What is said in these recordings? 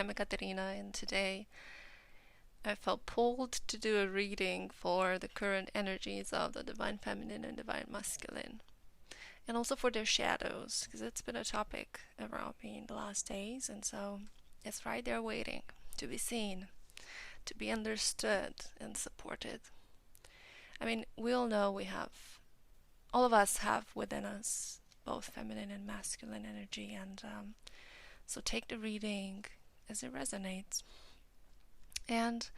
I'm Ekaterina, and today I felt pulled to do a reading for the current energies of the Divine Feminine and Divine Masculine, and also for their shadows, because it's been a topic around me in the last days, and so it's right there waiting to be seen, to be understood and supported. I mean, we all know all of us have within us both feminine and masculine energy, and so take the reading as it resonates. And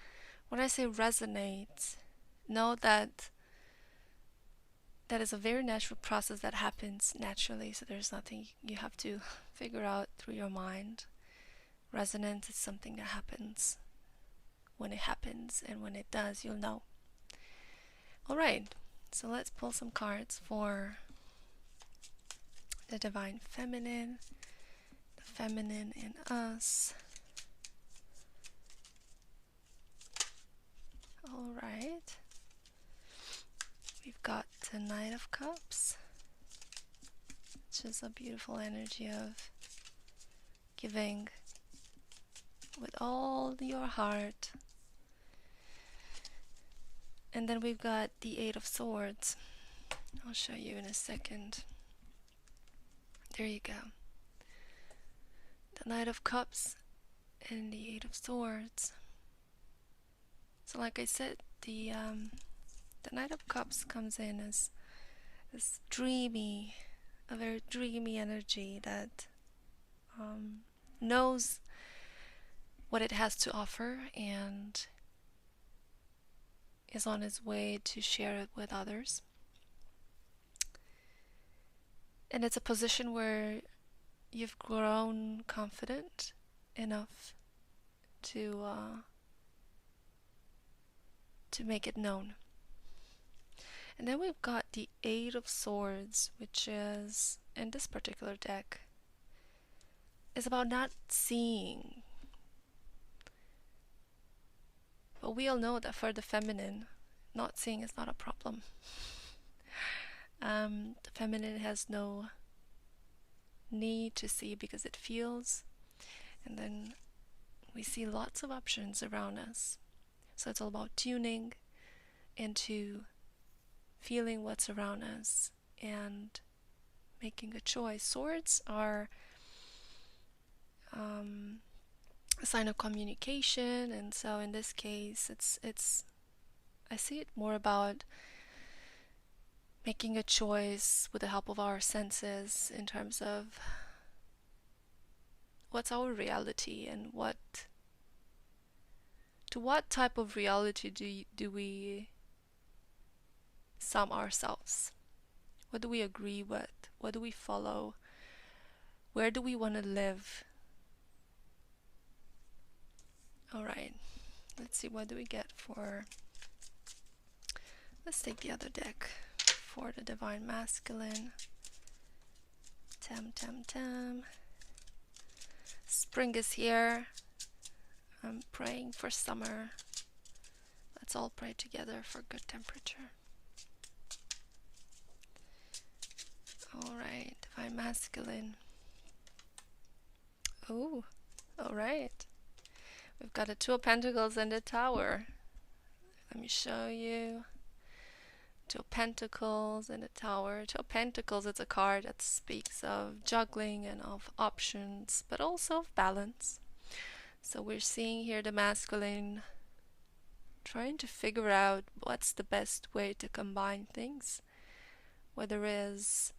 when I say resonate, know that that is a very natural process that happens naturally, so there's nothing you have to figure out through your mind. Resonance is something that happens when it happens, and when it does, you'll know. Alright, so let's pull some cards for the Divine Feminine, the feminine in us. Alright, we've got the Knight of Cups, which is a beautiful energy of giving with all your heart. And then we've got the Eight of Swords. I'll show you in a second. There you go. The Knight of Cups and the Eight of Swords. So like I said, the Knight of Cups comes in as this dreamy, a very dreamy energy that knows what it has to offer and is on its way to share it with others. And it's a position where you've grown confident enough to make it known. And then we've got the Eight of Swords, which is, in this particular deck, is about not seeing. But we all know that for the feminine, not seeing is not a problem. The feminine has no need to see because it feels, and then we see lots of options around us. So it's all about tuning into feeling what's around us and making a choice. Swords are a sign of communication, and so in this case it's I see it more about making a choice with the help of our senses in terms of what's our reality and to what type of reality do we sum ourselves. What do we agree with? What do we follow? Where do we want to live? Alright, let's see, what do we get for... Let's take the other deck for the Divine Masculine. Tam. Spring is here. I'm praying for summer. Let's all pray together for good temperature. Alright, Divine Masculine. Oh, alright. We've got a Two of Pentacles and a Tower. Let me show you. Two of Pentacles and a Tower. Two of Pentacles, it's a card that speaks of juggling and of options, but also of balance. So we're seeing here the masculine trying to figure out what's the best way to combine things, whether it's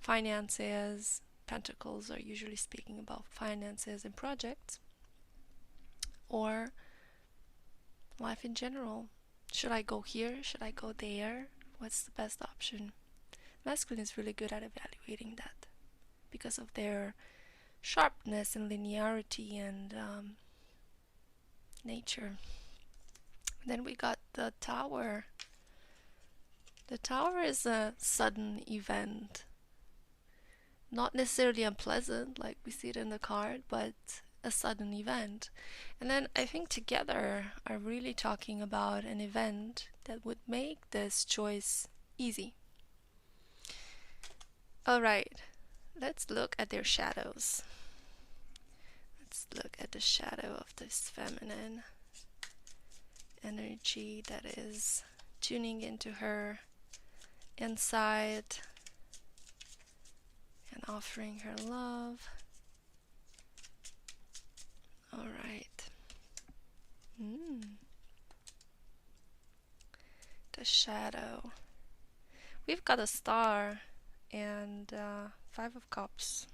finances. Pentacles are usually speaking about finances and projects, or life in general. Should I go here? Should I go there? What's the best option? Masculine is really good at evaluating that because of their sharpness and linearity and nature. Then we got the Tower. The Tower is a sudden event. Not necessarily unpleasant like we see it in the card, but a sudden event. And then I think together are really talking about an event that would make this choice easy. Alright, let's look at their shadows. Let's look at the shadow of this feminine energy that is tuning into her inside and offering her love. All right. The shadow. We've got a star and 5 of Cups.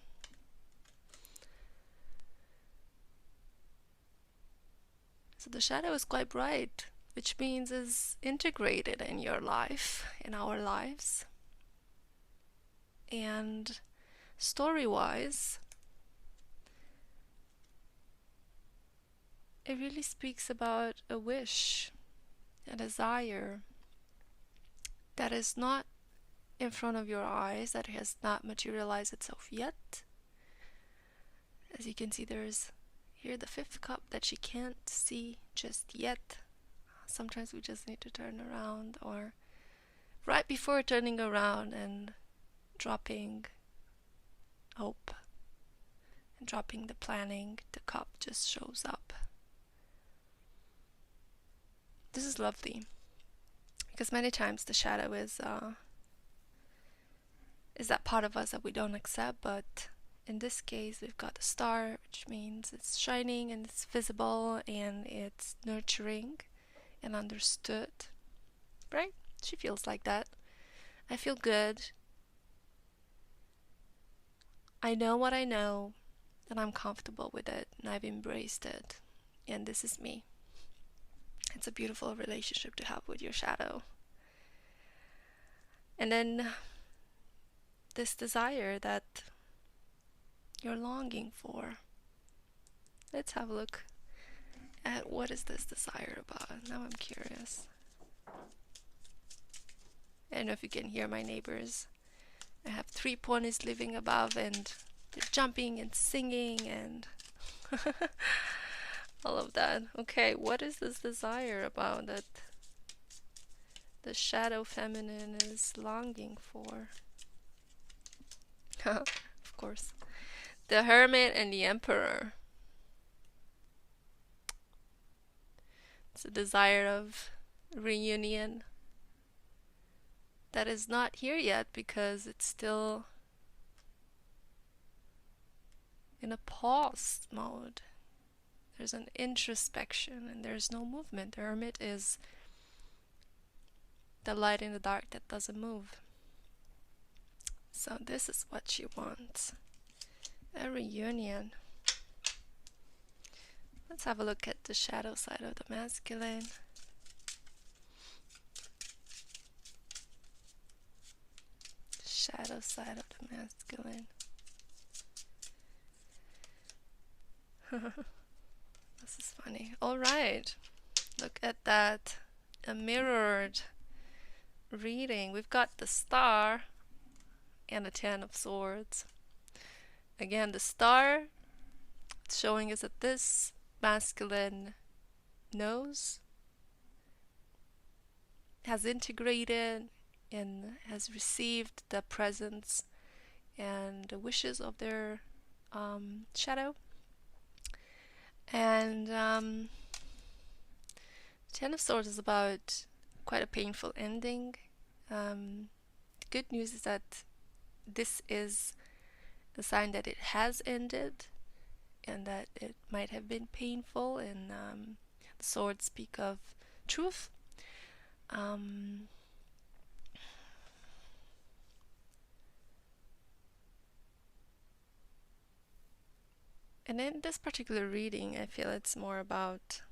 So the shadow is quite bright, which means is integrated in your life, in our lives. And story-wise, it really speaks about a wish, a desire that is not in front of your eyes, that has not materialized itself yet. As you can see, there's here the 5th cup that she can't see just yet. Sometimes we just need to turn around, or right before turning around and dropping hope and dropping the planning, the cup just shows up. This is lovely because many times the shadow is that part of us that we don't accept, but in this case we've got a star, which means it's shining and it's visible and it's nurturing and understood, right? She feels like that. I feel good. I know what I know and I'm comfortable with it and I've embraced it, and this is me. It's a beautiful relationship to have with your shadow. And then this desire that you're longing for. Let's have a look at what is this desire about. Now I'm curious. I don't know if you can hear my neighbors. I have 3 ponies living above and they're jumping and singing and all of that. Okay, what is this desire about that the shadow feminine is longing for? Of course. The Hermit and the Emperor. It's a desire of reunion that is not here yet because it's still in a pause mode. There's an introspection and there's no movement. The Hermit is the light in the dark that doesn't move. So this is what she wants. A reunion. Let's have a look at the shadow side of the masculine. Shadow side of the masculine. This is funny. Alright. Look at that. A mirrored reading. We've got the star and the 10 of swords. Again, the star, it's showing us that this masculine knows, has integrated, and has received the presence and the wishes of their shadow. And 10 of swords is about quite a painful ending. The good news is that this is a sign that it has ended and that it might have been painful, and the swords speak of truth. And in this particular reading, I feel it's more about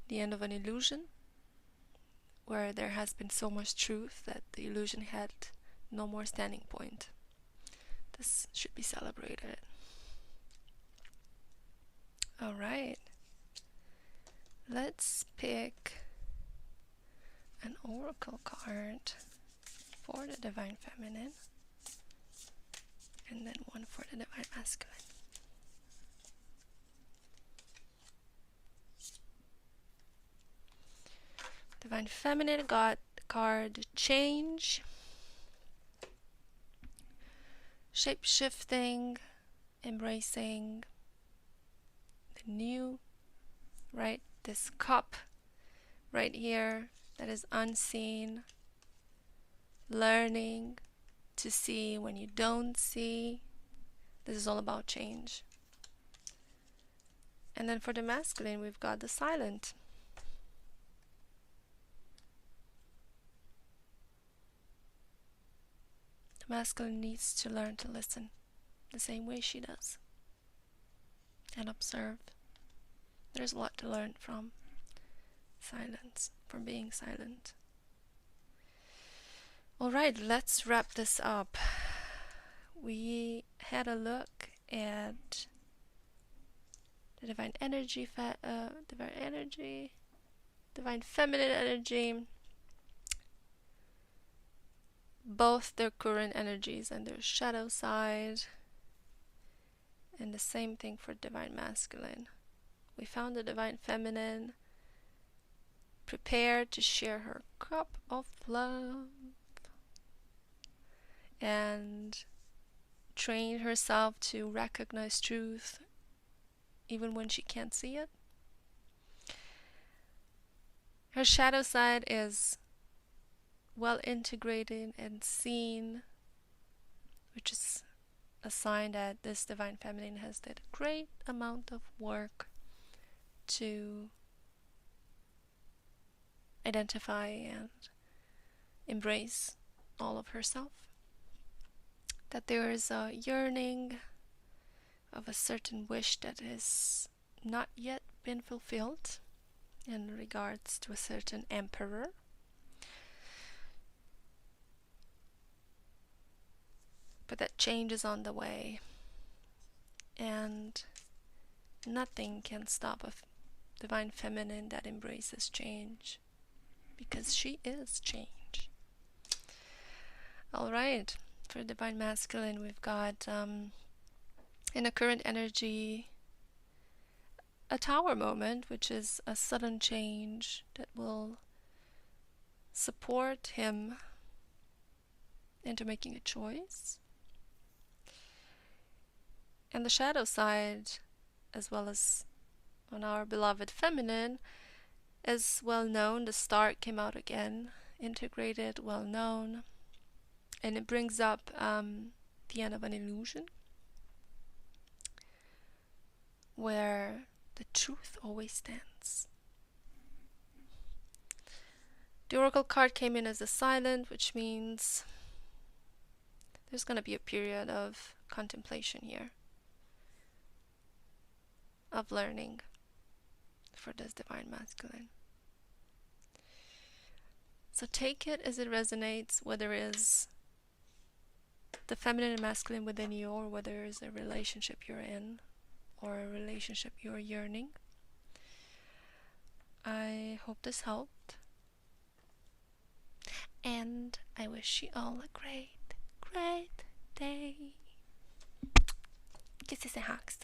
the end of an illusion, where there has been so much truth that the illusion had no more standing point. This should be celebrated. Alright, let's pick an oracle card for the divine feminine and then one for the divine masculine. Divine feminine got the card change. shape-shifting, embracing the new, right? This cup right here that is unseen, learning to see when you don't see. This is all about change. And then for the masculine, we've got the silent. The masculine needs to learn to listen the same way she does and observe. There's a lot to learn from silence, from being silent. All right, let's wrap this up. We had a look at the divine energy, divine feminine energy, both their current energies and their shadow side, and the same thing for divine masculine. We found the divine feminine prepared to share her cup of love and train herself to recognize truth even when she can't see it. Her shadow side is well integrated and seen, which is a sign that this divine feminine has did a great amount of work to identify and embrace all of herself. That there is a yearning of a certain wish that has not yet been fulfilled in regards to a certain emperor. But that change is on the way, and nothing can stop a divine feminine that embraces change, because she is change. All right, for divine masculine, we've got in the current energy a tower moment, which is a sudden change that will support him into making a choice. And the shadow side, as well as on our beloved feminine, is well known. The star came out again, integrated, well known, and it brings up the end of an illusion, where the truth always stands. The oracle card came in as a silent, which means there's going to be a period of contemplation here, of learning for this divine masculine. So take it as it resonates, whether it is the feminine and masculine within you, or whether it's a relationship you're in, or a relationship you're yearning. I hope this helped, and I wish you all a great day. Kisses and hugs.